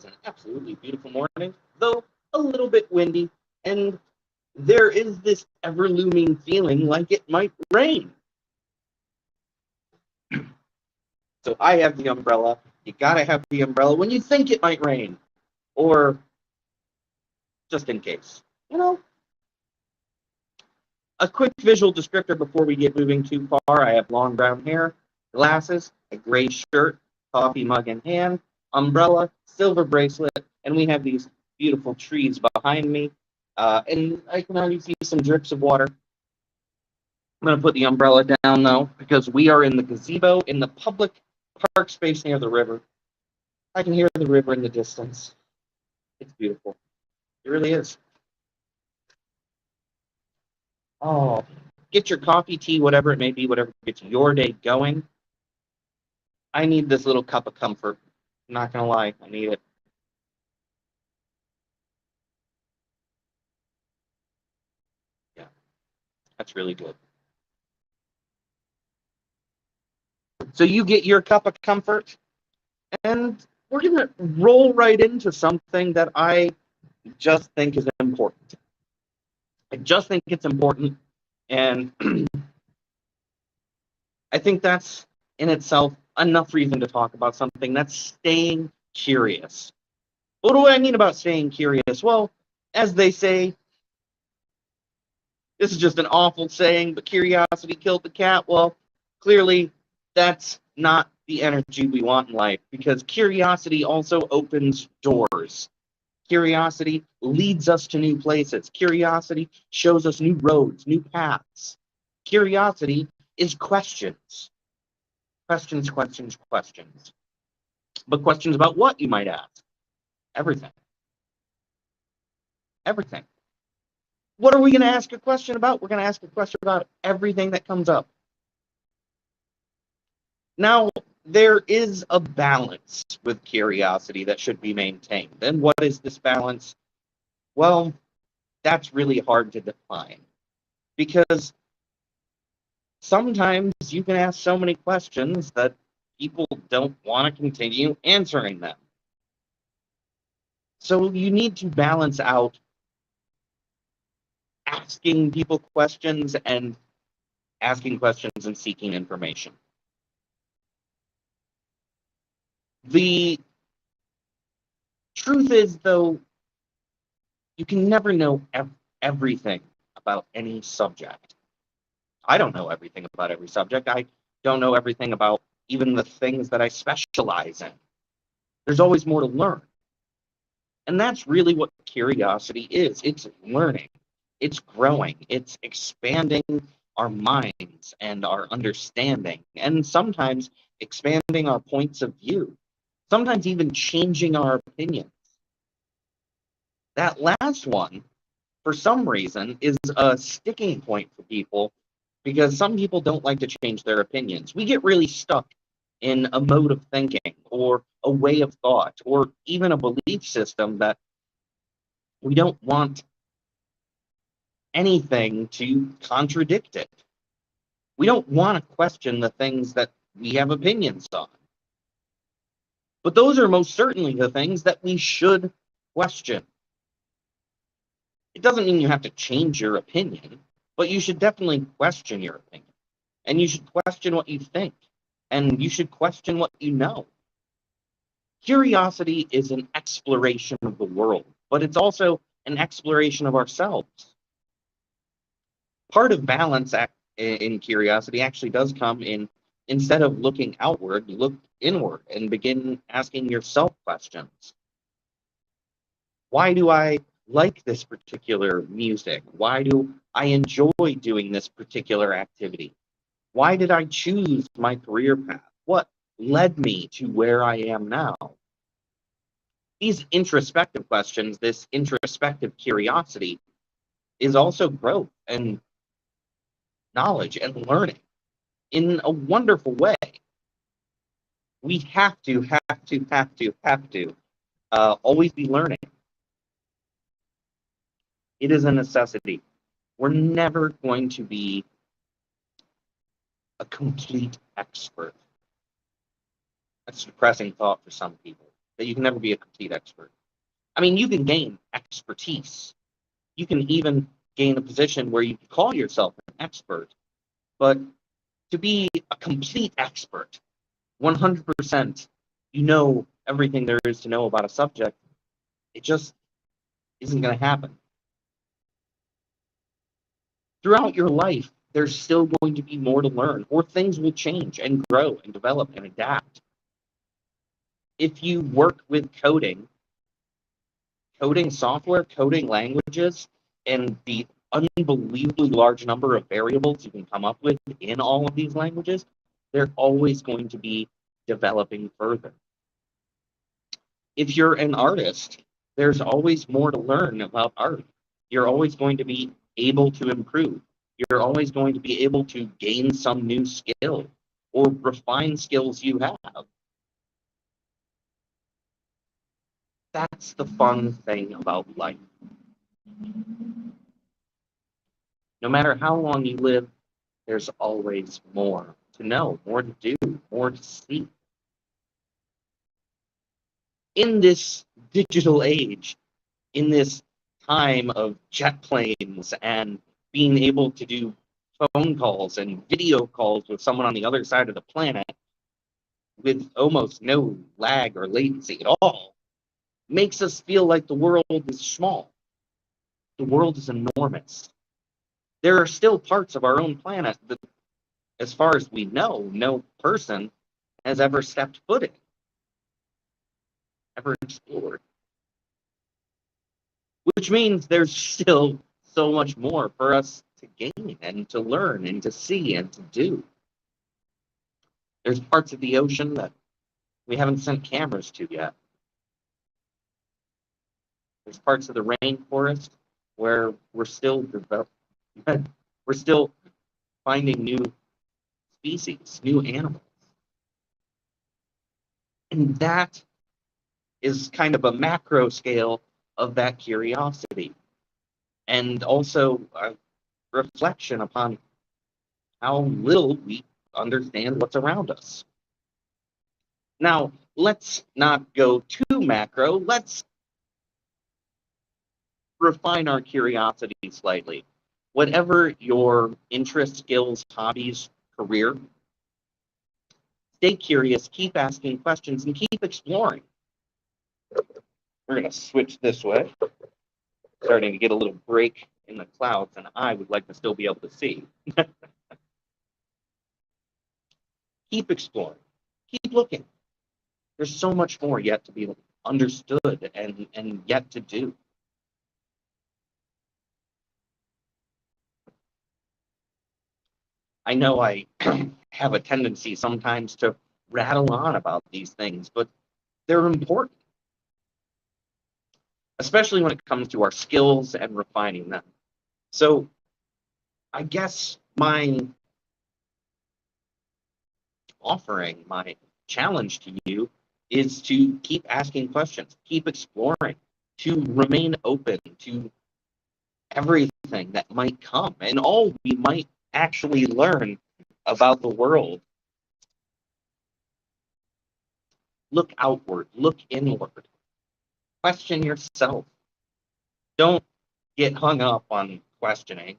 an absolutely beautiful morning, though a little bit windy, and there is this ever looming feeling like it might rain. So I have the umbrella. You gotta have the umbrella when you think it might rain, or just in case. You know, a quick visual descriptor before we get moving too far. I have long brown hair, glasses, a gray shirt, coffee mug in hand, umbrella, silver bracelet, and we have these beautiful trees behind me. And I can already see some drips of water. I'm going to put the umbrella down, though, because we are in the gazebo in the public park space near the river. I can hear the river in the distance. It's beautiful. It really is. Oh, get your coffee, tea, whatever it may be, whatever gets your day going. I need this little cup of comfort. I'm not going to lie, I need it. Yeah, that's really good. So you get your cup of comfort, and we're going to roll right into something that I just think is important. I just think it's important, and I think that's in itself enough reason to talk about something that's staying curious. What do I mean about staying curious? Well, as they say, this is just an awful saying, but curiosity killed the cat. Well, clearly, that's not the energy we want in life, because curiosity also opens doors. Curiosity leads us to new places. Curiosity shows us new roads, new paths. Curiosity is questions. Questions, questions, questions. But questions about what, you might ask? Everything. Everything. What are we going to ask a question about? We're going to ask a question about everything that comes up. Now, there is a balance with curiosity that should be maintained. And what is this balance? Well, that's really hard to define, because sometimes you can ask so many questions that people don't want to continue answering them. So you need to balance out asking people questions and asking questions and seeking information. The truth is, though, you can never know everything about any subject. I don't know everything about every subject. I don't know everything about even the things that I specialize in. There's always more to learn. And that's really what curiosity is. It's learning, it's growing, it's expanding our minds and our understanding, and sometimes expanding our points of view, sometimes even changing our opinions. That last one, for some reason, is a sticking point for people, because some people don't like to change their opinions. We get really stuck in a mode of thinking, or a way of thought, or even a belief system that we don't want anything to contradict it. We don't want to question the things that we have opinions on. But those are most certainly the things that we should question. It doesn't mean you have to change your opinion, but you should definitely question your opinion. And you should question what you think. And you should question what you know. Curiosity is an exploration of the world, but it's also an exploration of ourselves. Part of balance in curiosity actually does come in, instead of looking outward, you look inward and begin asking yourself questions. Why do I like this particular music? Why do I enjoy doing this particular activity? Why did I choose my career path? What led me to where I am now? These introspective questions, this introspective curiosity, is also growth and knowledge and learning in a wonderful way. We have to always be learning. It is a necessity. We're never going to be a complete expert. That's a depressing thought for some people. that you can never be a complete expert. I mean, you can gain expertise. You can even gain a position where you can call yourself an expert, but to be a complete expert, 100%, you know everything there is to know about a subject, it just isn't going to happen. Throughout your life, there's still going to be more to learn, or things will change and grow and develop and adapt. If you work with coding software, coding languages, and the unbelievably large number of variables you can come up with in all of these languages, they're always going to be developing further. If you're an artist, there's always more to learn about art. You're always going to be able to improve. You're always going to be able to gain some new skill or refine skills you have. That's the fun thing about life. No matter how long you live, there's always more to know, more to do, more to see. In this digital age, in this time of jet planes and being able to do phone calls and video calls with someone on the other side of the planet with almost no lag or latency at all, makes us feel like the world is small. The world is enormous. There are still parts of our own planet that, as far as we know, no person has ever stepped foot in, ever explored. Which means there's still so much more for us to gain and to learn and to see and to do. There's parts of the ocean that we haven't sent cameras to yet. There's parts of the rainforest where we're still we're still finding new species, new animals. And that is kind of a macro scale of that curiosity. And also a reflection upon how little we understand what's around us. Now, let's not go too macro. Let's refine our curiosity slightly. Whatever your interest, skills, hobbies, career, stay curious, keep asking questions, and keep exploring. We're going to switch this way. Starting to get a little break in the clouds, and I would like to still be able to see. Keep exploring. Keep looking. There's so much more yet to be understood and yet to do. I know I have a tendency sometimes to rattle on about these things, but they're important, especially when it comes to our skills and refining them. So I guess my offering, my challenge to you is to keep asking questions, keep exploring, to remain open to everything that might come and all we might actually learn about the world. Look outward, look inward, question yourself. Don't get hung up on questioning,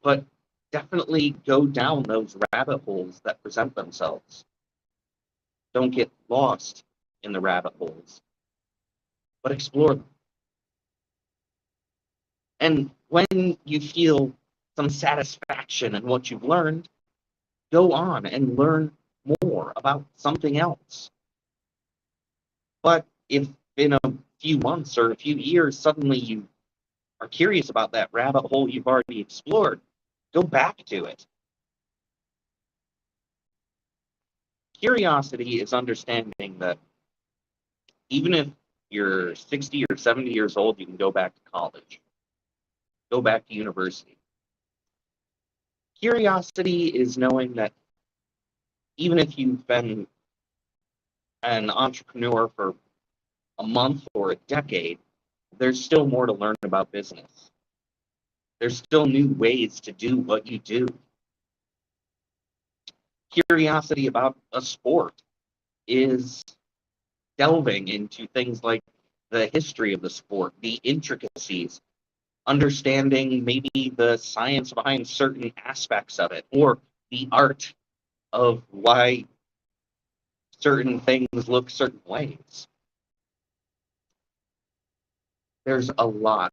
but definitely go down those rabbit holes that present themselves. Don't get lost in the rabbit holes, but explore them. And when you feel some satisfaction in what you've learned, go on and learn more about something else. But if in a few months or a few years, suddenly you are curious about that rabbit hole you've already explored, go back to it. Curiosity is understanding that even if you're 60 or 70 years old, you can go back to college, go back to university. Curiosity is knowing that even if you've been an entrepreneur for a month or a decade, there's still more to learn about business. There's still new ways to do what you do. Curiosity about a sport is delving into things like the history of the sport, the intricacies, understanding maybe the science behind certain aspects of it, or the art of why certain things look certain ways. There's a lot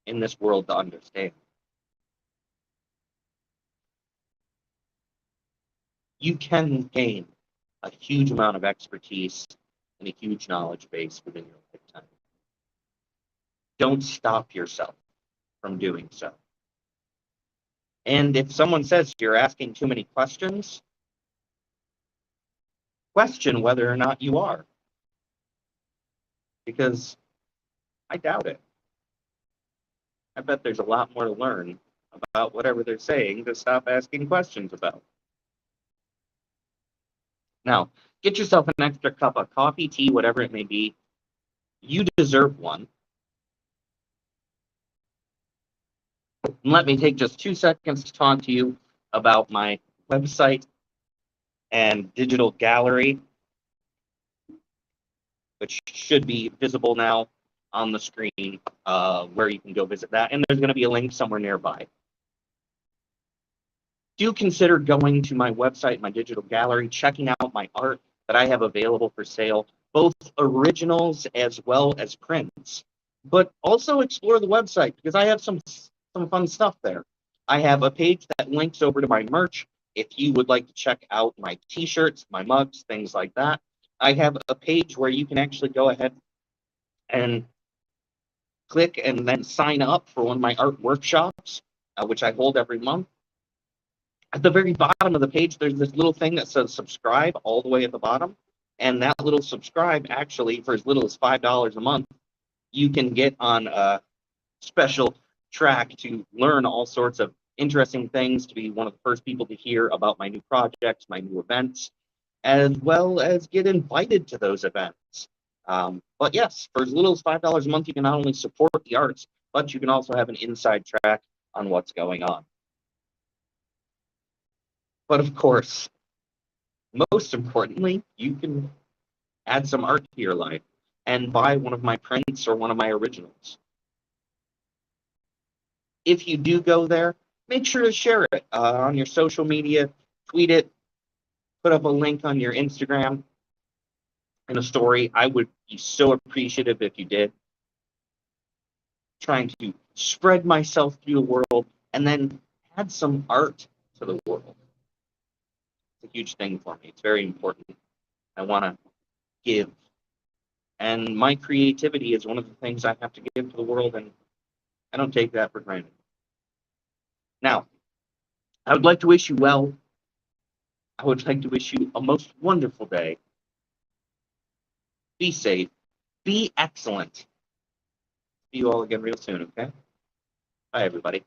in this world to understand. You can gain a huge amount of expertise and a huge knowledge base within your lifetime. Don't stop yourself from doing so. And if someone says you're asking too many questions, question whether or not you are. Because I doubt it. I bet there's a lot more to learn about whatever they're saying to stop asking questions about. Now, get yourself an extra cup of coffee, tea, whatever it may be. You deserve one. And let me take just 2 seconds to talk to you about my website and digital gallery, which should be visible now on the screen, where you can go visit that. And there's going to be a link somewhere nearby. Do consider going to my website, my digital gallery, checking out my art that I have available for sale, both originals as well as prints. But also explore the website because I have some fun stuff there. I have a page that links over to my merch if you would like to check out my t-shirts, my mugs, things like that. I have a page where you can actually go ahead and click and then sign up for one of my art workshops, which I hold every month. At the very bottom of the page, there's this little thing that says subscribe all the way at the bottom. And that little subscribe, actually, for as little as $5 a month, you can get on a special track to learn all sorts of interesting things, to be one of the first people to hear about my new projects, my new events, as well as get invited to those events. But yes, for as little as $5 a month, you can not only support the arts, but you can also have an inside track on what's going on. But of course, most importantly, you can add some art to your life and buy one of my prints or one of my originals. If you do go there, make sure to share it on your social media, tweet it, put up a link on your Instagram in a story. I would be so appreciative if you did. Trying to spread myself through the world and then add some art to the world. It's a huge thing for me. It's very important. I want to give. And my creativity is one of the things I have to give to the world, and I don't take that for granted. Now, I would like to wish you well. I would like to wish you a most wonderful day. Be safe. Be excellent. See you all again real soon, okay? Bye, everybody.